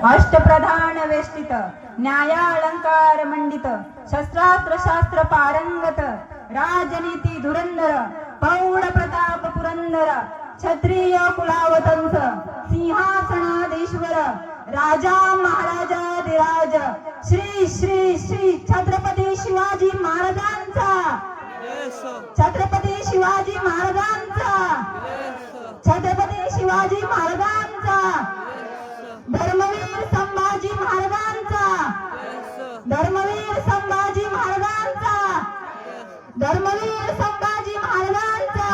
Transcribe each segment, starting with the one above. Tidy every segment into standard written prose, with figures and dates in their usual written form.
अष्टप्रधान वेष्टित न्यायालंकार मंडित शस्त्रास्त्र शास्त्र पारंगत राजनीती धुरंधर पौढ प्रताप पुरंदर क्षत्रिय कुलावतंस सिंहासनाधीश्वर राजा महाराजाधिराज श्री श्री श्री छत्रपती शिवाजी महाराजांचा छत्रपती शिवाजी महाराजांचा छत्रपती शिवाजी महाराजांचा धर्मवीर संभाजी महाराजांचा धर्मवीर संभाजी महाराजांचा धर्मवीर संभाजी महाराजांचा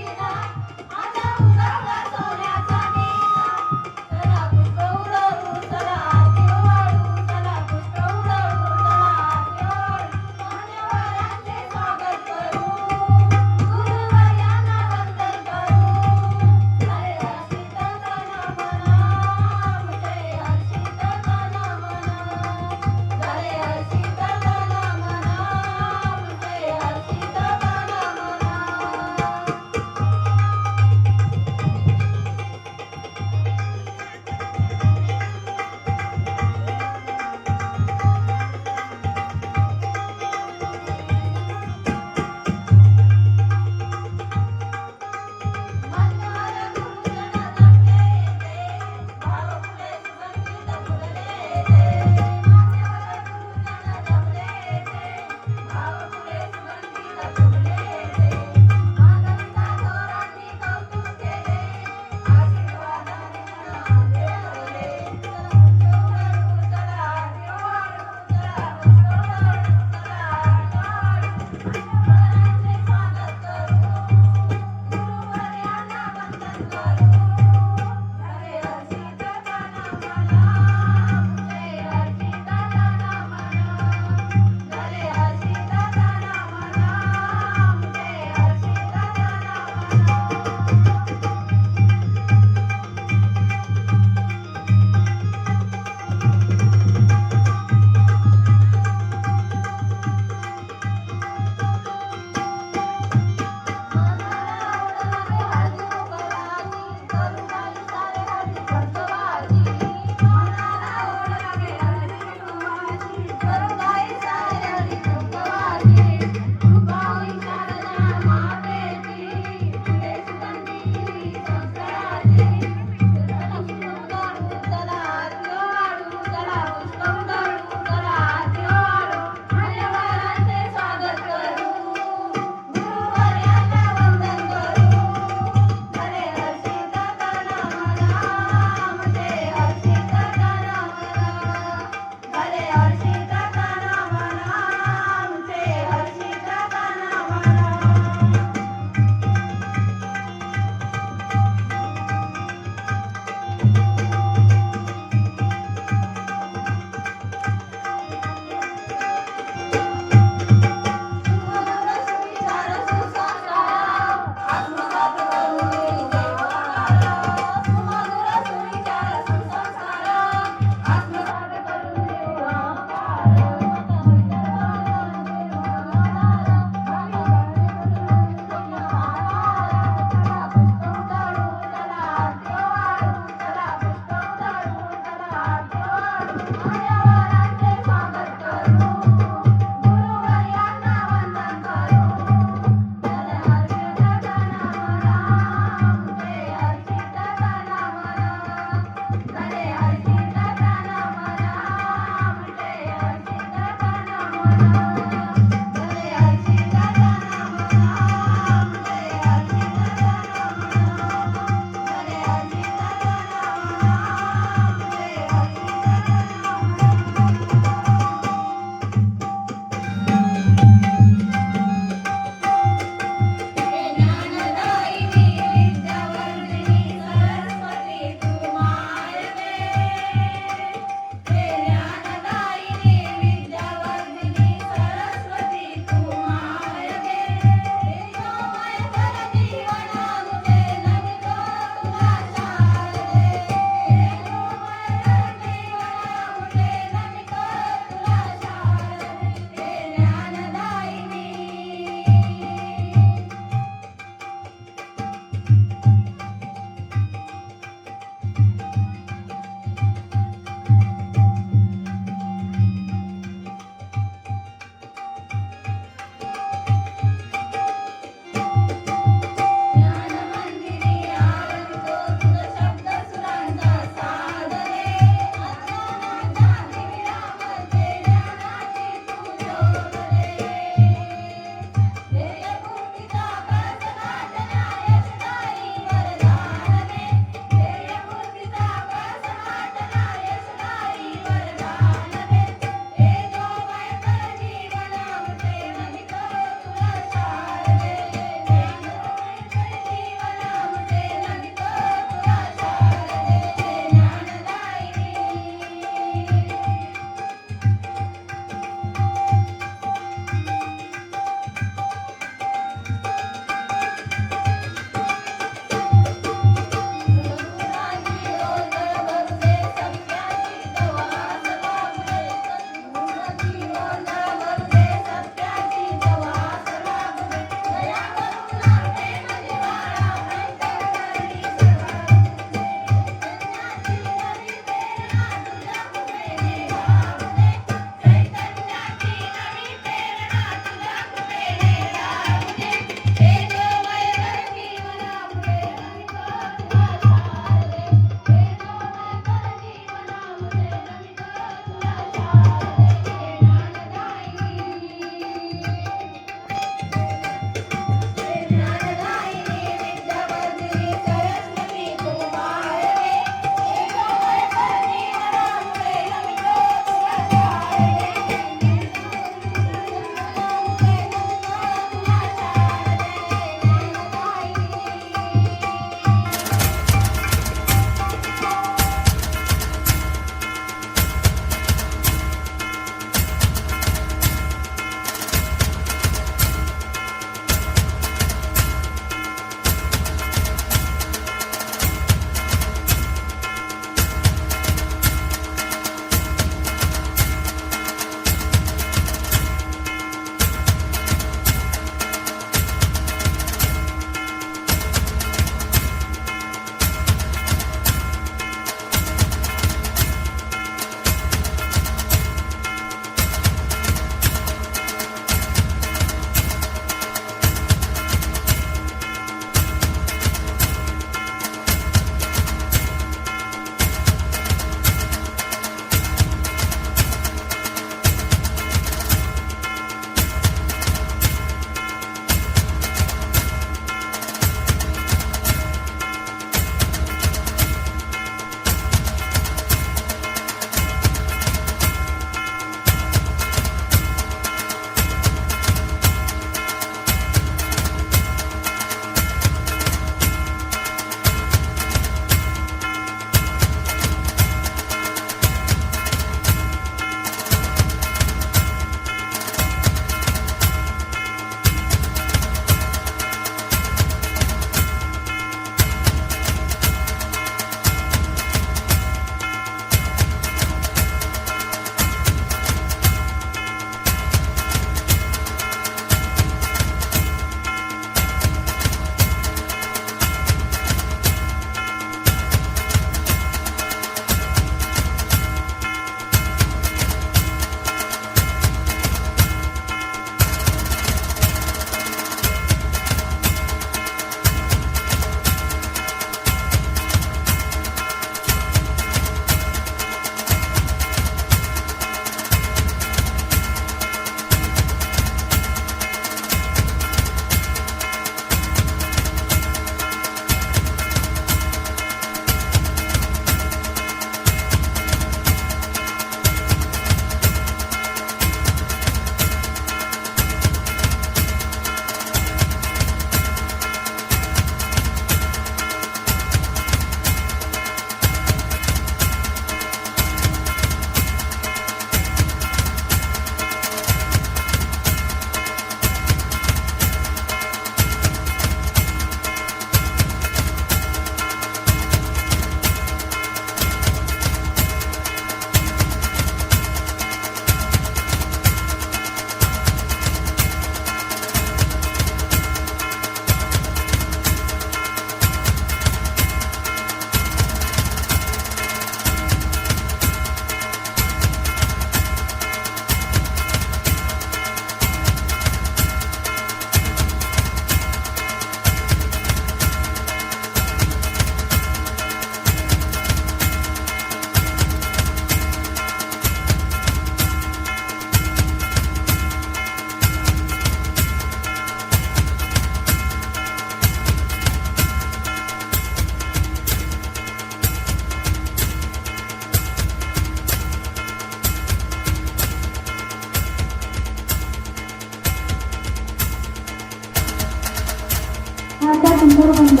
सुंदर बंद.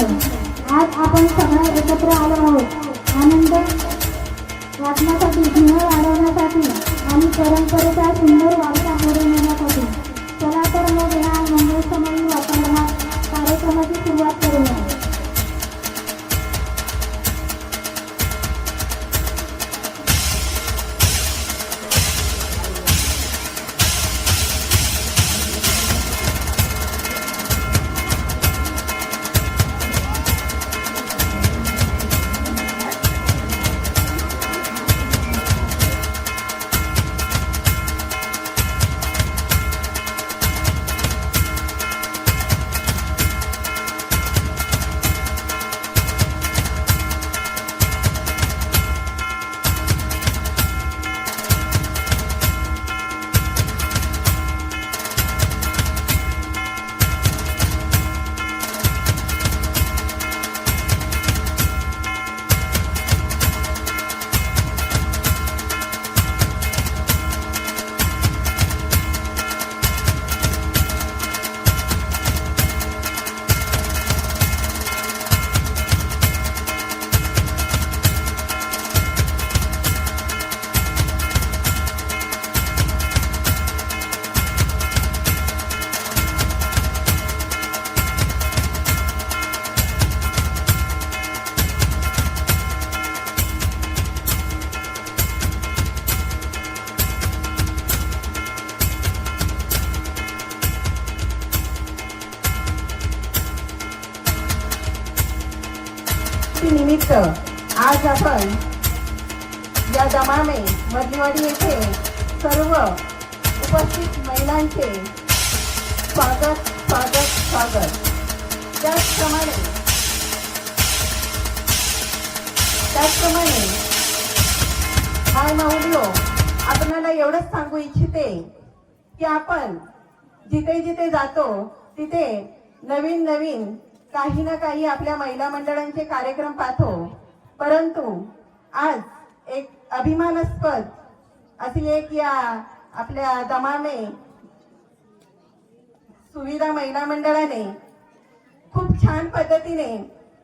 आज आपण सगळे एकत्र आलो आहोत आनंद वाटण्यासाठी, जीवन वाढवण्यासाठी आणि परंपरेचा सुंदर वारसा पुढे नेण्यासाठी. चला तर मग या मंगलसमयी वातावरणात कार्यक्रमाची सुरुवात करूया. निमित्त आज आपण या दमामे मधलीवाडी येथे सर्व उपस्थित महिलांचे स्वागत स्वागत स्वागत. त्याचप्रमाणे हाय माऊलियो, आपणाला एवढंच सांगू इच्छिते की आपण जिथे जिथे जातो तिथे नवीन नवीन काही ना काही आपल्या महिला मंडळांचे कार्यक्रम पाहतो, परंतु आज एक अभिमानास्पद अशी एक या आपल्या दमामे सुविधा महिला मंडळाने खूप छान पद्धतीने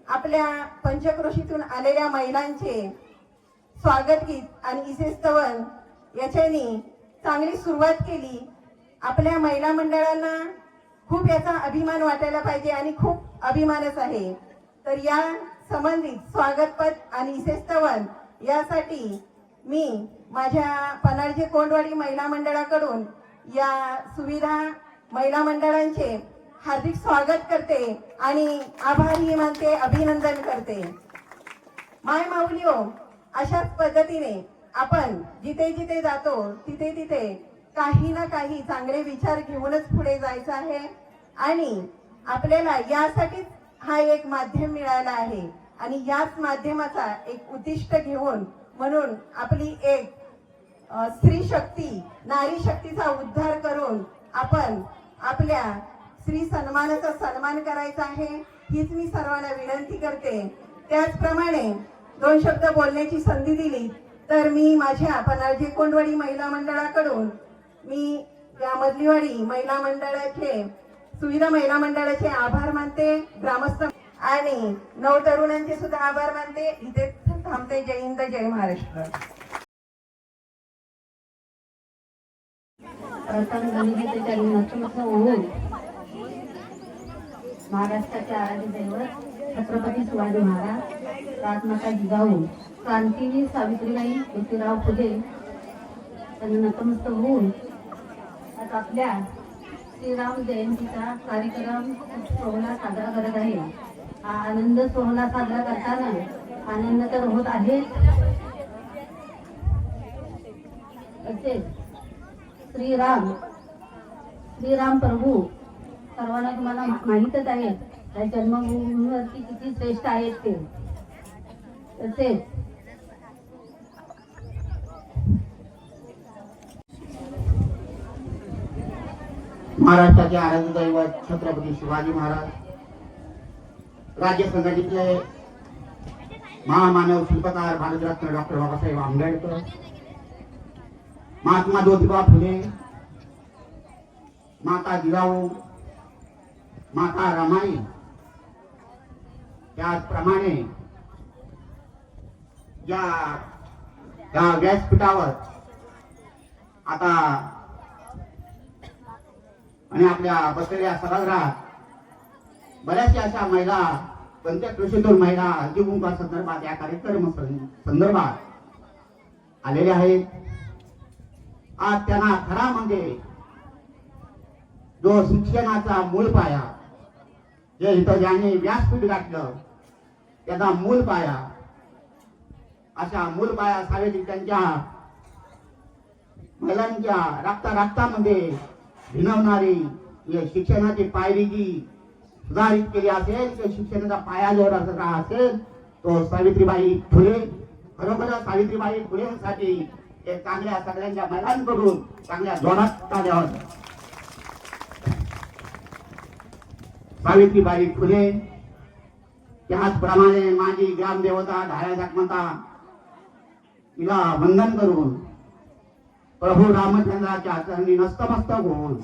आपल्या पंचक्रोशीतून आलेल्या महिलांचे स्वागत गीत आणि इसेस्तवन याच्यानी चांगली सुरुवात केली. आपल्या महिला मंडळांना खूप याचा अभिमान वाटायला पाहिजे आणि खूप अभिमानच आहे. तर या संबंधित स्वागतपद आणि इसेस्तवन यासाठी मी माझ्या पनाळजे कोंडवाडी महिला मंडळाकडून या सुविधा महिला मंडळांचे हार्दिक स्वागत करते आणि आभारी मानते, अभिनंदन करते. माय माऊलियो, अशाच पद्धतीने आपण जिथे जिथे जातो तिथे तिथे काही ना काही चांगले विचार घेऊनच पुढे जायचं आहे आणि आपल्याला यासाठीच हा एक माध्यम मिळाला आहे आणि याच माध्यमाचा एक उद्दिष्ट घेऊन म्हणून आपली एक स्त्री शक्ती, नारी शक्तीचा उद्धार करून आपण आपल्या स्त्री सन्मानाचा सन्मान करायचा आहे, हीच मी सर्वांना विनंती करते. त्याचप्रमाणे दोन शब्द बोलण्याची संधी दिली तर मी माझ्या पनाळजे कोंडवाडी महिला मंडळाकडून मी या मधलीवाडी महिला मंडळाचे सुविधा महिला मंडळाचे आभार मानते, ग्रामस्थ आणि नवतरुणांचे सुद्धा आभार मानते. इथे थांबते. जय हिंद, जय महाराष्ट्र. प्रथम गणितेच्या नतमस्तक होऊन महाराष्ट्राचे आराध्य दैवत छत्रपती शिवाजी महाराज, राजमाता जिजाऊ, क्रांतीवीर सावित्रीबाई ज्योतिराव फुले त्यांना नतमस्तक होऊन आज आपल्या श्रीराम जयंतीचा कार्यक्रम सोहळा साजरा करत आहे. हा आनंद सोहळा साजरा करताना आनंद तर होत आहे, तसेच श्रीराम प्रभू सर्वांना तुम्हाला माहीतच आहे त्या जन्मभूमीवरती किती श्रेष्ठ आहेत ते. तसेच महाराष्ट्राचे आराध्य दैवत छत्रपती शिवाजी महाराज, राज्य संघटनेचे महामानव शिल्पकार भारतरत्न डॉक्टर बाबासाहेब आंबेडकर, महात्मा ज्योतिबा फुले, माता जिजाऊ, माता रमाई त्याचप्रमाणे या व्यासपीठावर आता आणि आपल्या बसलेल्या सभागृहात बऱ्याचशा अशा महिला पंचक्रोशीतून महिला जीवमुखा संदर्भात या कार्यक्रम संदर्भात आलेल्या आहेत. आज त्यांना खरा म्हणजे जो शिक्षणाचा मूळ पाया जे इथं ज्याने व्यासपीठ गाठलं त्याचा मूळ पाया अशा मूळ पाया सावेती त्यांच्या महिलांच्या रक्तामध्ये भिनवणारी शिक्षणाची पायरी जी सुधारित केली असेल त्या शिक्षणाचा पाया जो असेल तो सावित्रीबाई फुले. खरोखर सावित्रीबाई फुलेंसाठी एक चांगल्या सगळ्यांच्या महिलांकडून चांगल्या जोरात टाळ्या सावित्रीबाई फुले. त्याचप्रमाणे माझी ग्रामदेवता धारा जागमता तिला वंदन करून प्रभू रामचंद्राच्या चरणी नतमस्तक होऊन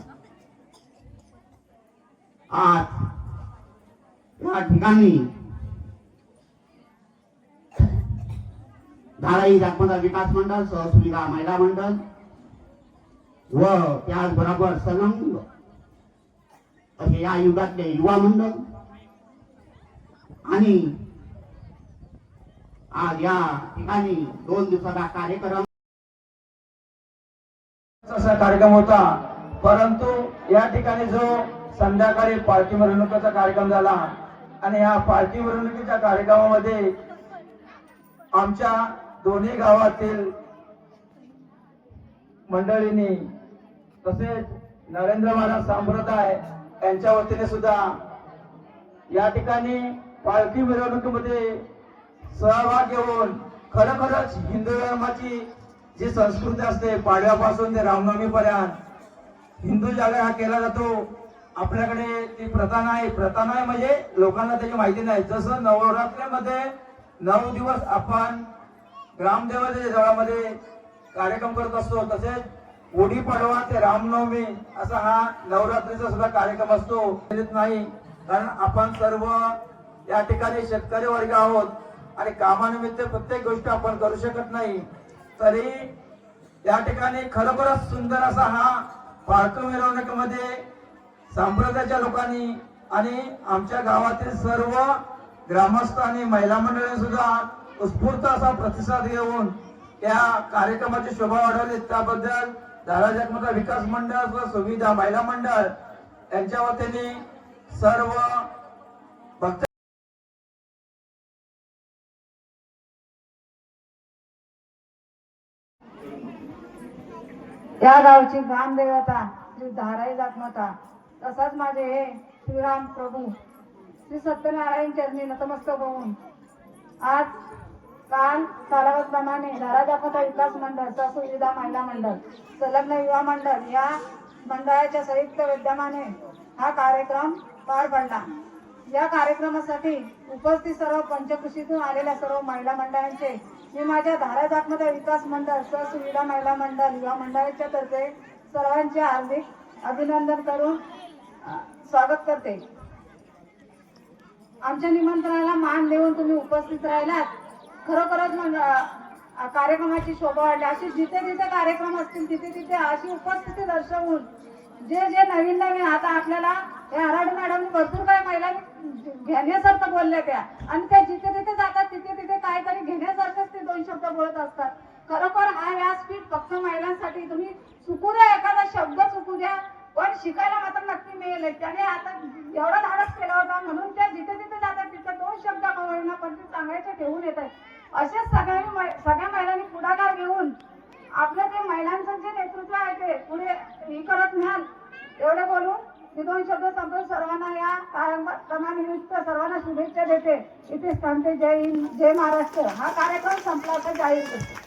आज या ठिकाणी धाराई जागमता विकास मंडळ सहसुविधा महिला मंडळ व त्याचबरोबर संलग्न असे या युगातले युवा मंडळ आणि आज या ठिकाणी 2 दिवसाचा कार्यक्रम असा कार्यक्रम होता. परंतु या ठिकाणी जो संध्याकाळी पालखी मिरवणुकीचा कार्यक्रम झाला आणि या पालखी मिरवणुकीच्या कार्यक्रमामध्ये आमच्या दोन्ही गावातील मंडळींनी तसेच नरेंद्र महाराज संप्रदाय यांच्या वतीने सुद्धा या ठिकाणी पालखी मिरवणुकीमध्ये सहभाग घेऊन खरोखरच हिंदू धर्माची जी संस्कृती असते पाडव्यापासून ते रामनवमी पर्यंत हिंदू जागर हा केला जातो. आपल्याकडे ती प्रथा नाही म्हणजे लोकांना त्याची माहिती नाही. जसं नवरात्रीमध्ये 9 दिवस आपण ग्रामदेवतेच्या देवळामध्ये कार्यक्रम करत असतो तसेच गुढीपाडवा ते रामनवमी असा हा नवरात्रीचा सुद्धा कार्यक्रम असतो. नाही कारण आपण सर्व या ठिकाणी शेतकरी वर्ग आहोत आणि कामानिमित्त प्रत्येक गोष्ट आपण करू शकत नाही. तरी या ठिकाणी खरोखरच सुंदर असा हा पालखी मिरवणुकीमध्ये संप्रदायाच्या लोकांनी आणि आमच्या गावातील सर्व ग्रामस्थ आणि महिला मंडळी सुद्धा उत्स्फूर्त असा प्रतिसाद घेऊन त्या कार्यक्रमाची शोभा वाढवली. त्याबद्दल धारा जागमता विकास मंडळ व सुविधा महिला मंडळ यांच्या वतीने सर्व भक्त या गावची ग्रामदेवता श्री धाराई जागमता तसाच माझे हे श्रीराम प्रभू श्री सत्यनारायण चरणी नतमस्तक होऊन आज काल कालावधीप्रमाणे धारा जागमता विकास मंडळ सहसुविधा महिला मंडळ संलग्न युवा मंडळ या मंडळाच्या संयुक्त विद्यमाने हा कार्यक्रम पार पडला. या कार्यक्रमासाठी उपस्थित सर्व पंचकृषीतून आलेल्या सर्व महिला मंडळांचे मी माझ्या धारा जागमता विकास मंडळ सहसुविधा महिला मंडळ युवा मंडळाच्या तर्फे सर्वांचे हार्दिक अभिनंदन करून स्वागत करते. आमच्या निमंत्रणाला मान देऊन तुम्ही उपस्थित राहिलात. खरोखरच कार्यक्रमाची शोभा वाढली. अशी जिथे जिथे कार्यक्रम असतील तिथे तिथे अशी उपस्थिती दर्शवून जे नवीन आता आपल्याला हे आराड मॅडम भरपूर काही महिलांनी घेण्यासारखं बोलल्या त्या आणि त्या जिथे तिथे जातात तिथे तिथे काहीतरी घेण्यासारखंच ते 2 शब्द बोलत असतात. खरोखर हा व्यासपीठ फक्त महिलांसाठी तुम्ही चुकू द्या एखादा शब्द चुकू द्या पण शिकायला मात्र नक्की मिळेल. त्याने आता एवढा धाडस केला होता म्हणून त्या जिथे जिथे जातात तिथे 2 शब्द कवळीना पण ते सांगायचे ठेवून येत आहेत. असेच सगळ्या महिलांनी पुढाकार घेऊन आपलं ते महिलांचं जे नेतृत्व आहे ते पुढे हे करत न्याल एवढे बोलून मी 2 शब्द संपवून सर्वांना या कार्यक्रमानिमित्त सर्वांना शुभेच्छा देते. इथे सांगते जय हिंद जय महाराष्ट्र. हा कार्यक्रम संपला तर जाहीर करते.